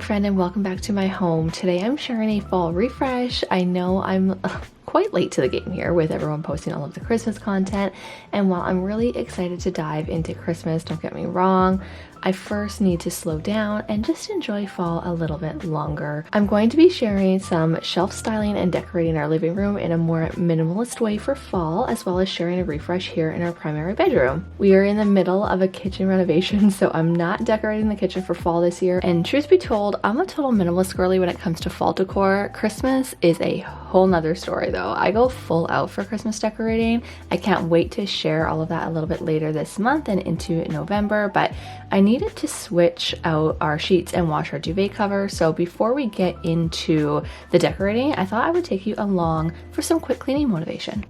friend, and welcome back to my home. Today I'm sharing a fall refresh. I know I'm quite late to the game here with everyone posting all of the Christmas content, and while I'm really excited to dive into Christmas, don't get me wrong, I first need to slow down and just enjoy fall a little bit longer. I'm going to be sharing some shelf styling and decorating our living room in a more minimalist way for fall, as well as sharing a refresh here in our primary bedroom. We are in the middle of a kitchen renovation, so I'm not decorating the kitchen for fall this year, and truth be told, I'm a total minimalist girly when it comes to fall decor. Christmas is a whole nother story though. I go full out for Christmas decorating. I can't wait to share all of that a little bit later this month and into November, but I needed to switch out our sheets and wash our duvet cover. So before we get into the decorating, I thought I would take you along for some quick cleaning motivation.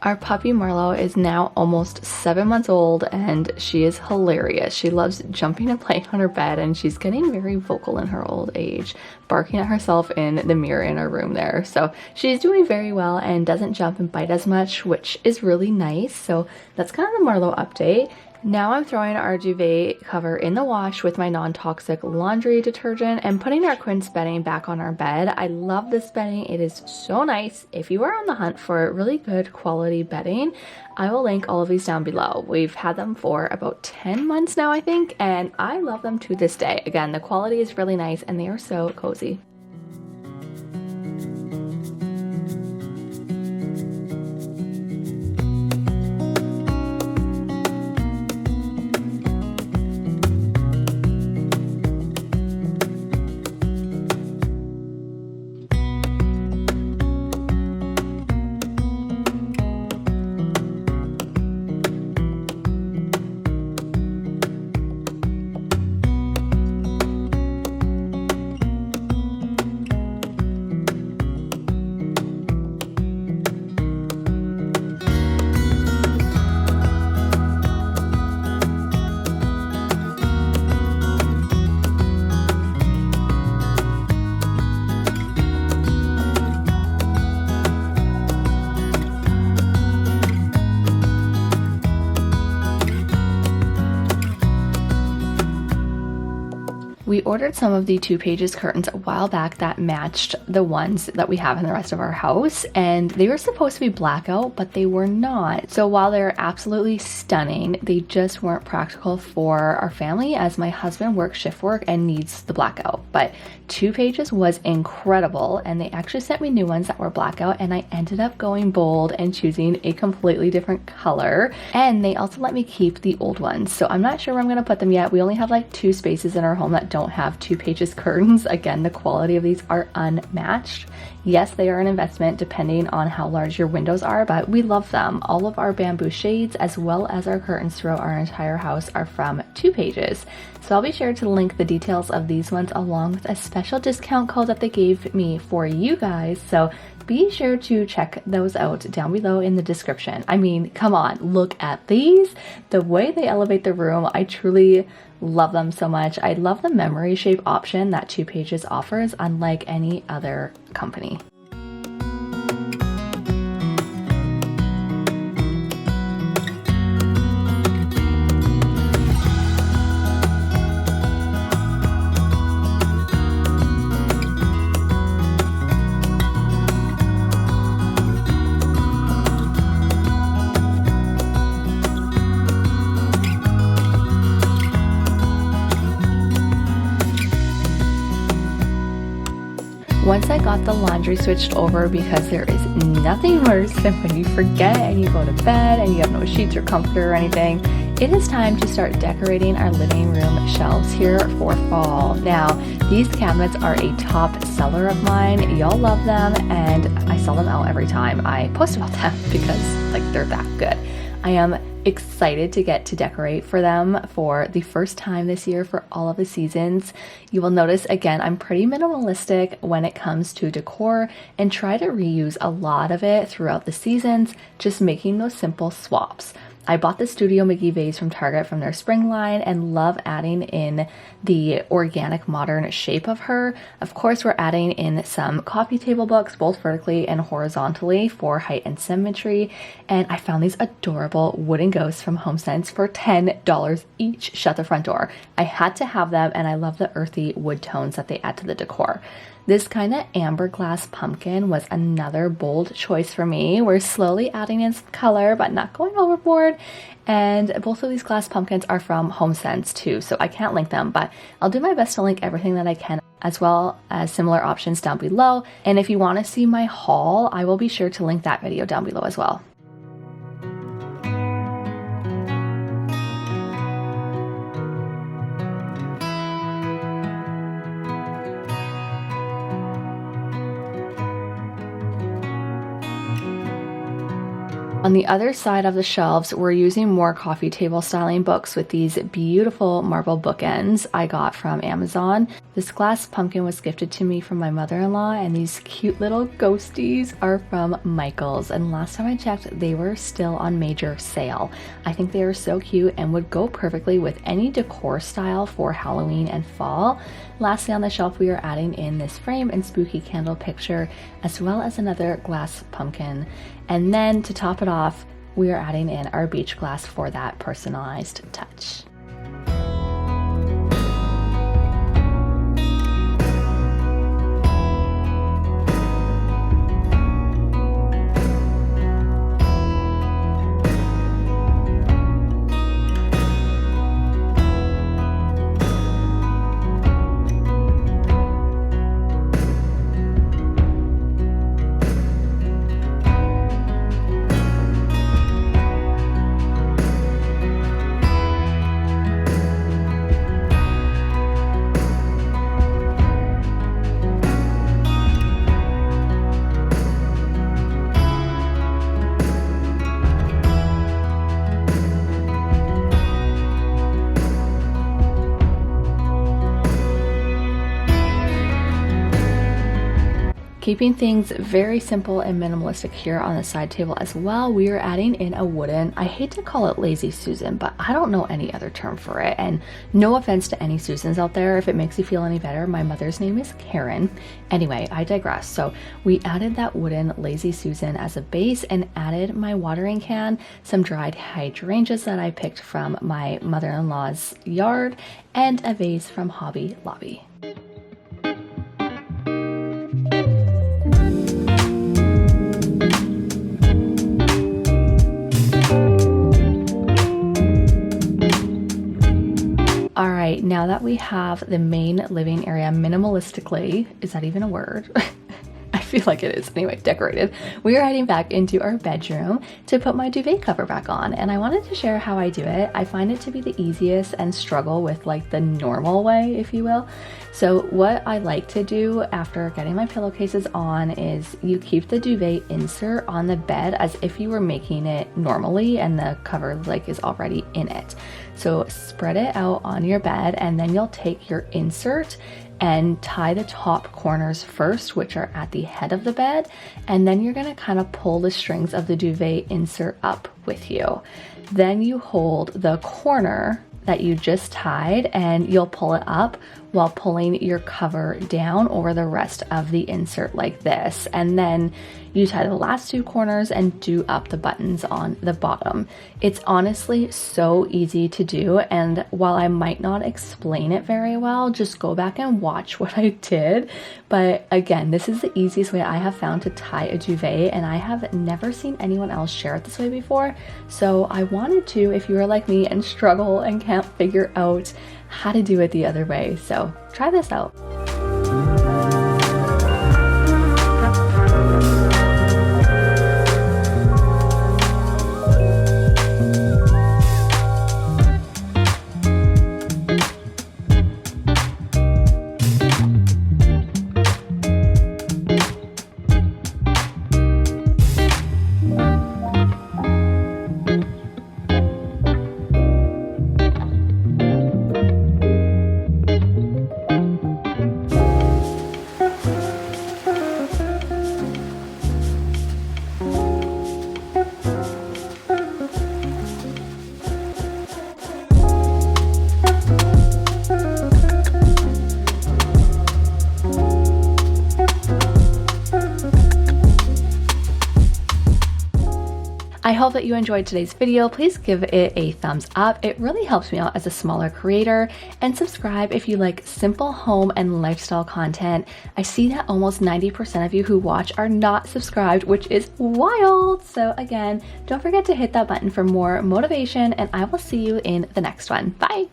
Our puppy Marlo is now almost 7 months old, and she is hilarious. She loves jumping and playing on her bed, and she's getting very vocal in her old age, barking at herself in the mirror in our room there. So she's doing very well and doesn't jump and bite as much, which is really nice. So that's kind of the Marlo update. Now I'm throwing our duvet cover in the wash with my non-toxic laundry detergent and putting our quince bedding back on our bed. I love this bedding. It is so nice. If you are on the hunt for really good quality bedding, I will link all of these down below. We've had them for about 10 months now, I think, and I love them to this day. Again, the quality is really nice and they are so cozy. We ordered some of the 2 pages curtains a while back that matched the ones that we have in the rest of our house, and they were supposed to be blackout, but they were not. So while they're absolutely stunning, they just weren't practical for our family as my husband works shift work and needs the blackout. But 2 pages was incredible, and they actually sent me new ones that were blackout, and I ended up going bold and choosing a completely different color. And they also let me keep the old ones, so I'm not sure where I'm gonna put them yet. We only have like 2 spaces in our home that don't have 2 pages curtains. Again, the quality of these are unmatched. Yes, they are an investment depending on how large your windows are, but we love them. All of our bamboo shades as well as our curtains throughout our entire house are from 2 pages. So I'll be sure to link the details of these ones along with a special discount code that they gave me for you guys. So be sure to check those out down below in the description. I mean, come on, look at these. The way they elevate the room, I truly love them so much. I love the memory shape option that 2 pages offers, unlike any other company. Once I got the laundry switched over, because there is nothing worse than when you forget and you go to bed and you have no sheets or comforter or anything, it is time to start decorating our living room shelves here for fall. Now, these cabinets are a top seller of mine. Y'all love them, and I sell them out every time I post about them because like they're that good. I am excited to get to decorate for them for the first time this year for all of the seasons. You will notice again, I'm pretty minimalistic when it comes to decor and try to reuse a lot of it throughout the seasons, just making those simple swaps. I bought the Studio McGee vase from Target from their spring line and love adding in the organic modern shape of her. Of course, we're adding in some coffee table books, both vertically and horizontally for height and symmetry. And I found these adorable wooden ghosts from HomeSense for $10 each. Shut the front door. I had to have them, and I love the earthy wood tones that they add to the decor. This kind of amber glass pumpkin was another bold choice for me. We're slowly adding in some color, but not going overboard. And both of these glass pumpkins are from HomeSense too, so I can't link them, but I'll do my best to link everything that I can, as well as similar options down below. And if you want to see my haul, I will be sure to link that video down below as well. On the other side of the shelves, we're using more coffee table styling books with these beautiful marble bookends I got from Amazon. This glass pumpkin was gifted to me from my mother-in-law, and these cute little ghosties are from Michaels. And last time I checked, they were still on major sale. I think they are so cute and would go perfectly with any decor style for Halloween and fall. Lastly, on the shelf, we are adding in this frame and spooky candle picture, as well as another glass pumpkin. And then to top it off, we are adding in our beach glass for that personalized touch. Keeping things very simple and minimalistic here on the side table as well, we are adding in a wooden, I hate to call it Lazy Susan, but I don't know any other term for it. And no offense to any Susans out there, if it makes you feel any better, my mother's name is Karen. Anyway, I digress. So we added that wooden Lazy Susan as a base and added my watering can, some dried hydrangeas that I picked from my mother-in-law's yard, and a vase from Hobby Lobby. All right, now that we have the main living area minimalistically, is that even a word? I feel like it is. Anyway, decorated. We are heading back into our bedroom to put my duvet cover back on, and I wanted to share how I do it. I find it to be the easiest and struggle with like the normal way, if you will. So what I like to do after getting my pillowcases on is you keep the duvet insert on the bed as if you were making it normally and the cover like is already in it. So spread it out on your bed, and then you'll take your insert and tie the top corners first, which are at the head of the bed, and then you're going to kind of pull the strings of the duvet insert up with you. Then you hold the corner that you just tied and you'll pull it up while pulling your cover down over the rest of the insert like this. And then you tie the last two corners and do up the buttons on the bottom. It's honestly so easy to do, and while I might not explain it very well, just go back and watch what I did. But again, this is the easiest way I have found to tie a duvet, and I have never seen anyone else share it this way before. So I wanted to, if you are like me and struggle and can't figure out how to do it the other way, so try this out. hope that you enjoyed today's video. Please give it a thumbs up. It really helps me out as a smaller creator, and subscribe if you like simple home and lifestyle content. I see that almost 90% of you who watch are not subscribed, which is wild. So again, don't forget to hit that button for more motivation, and I will see you in the next one. Bye.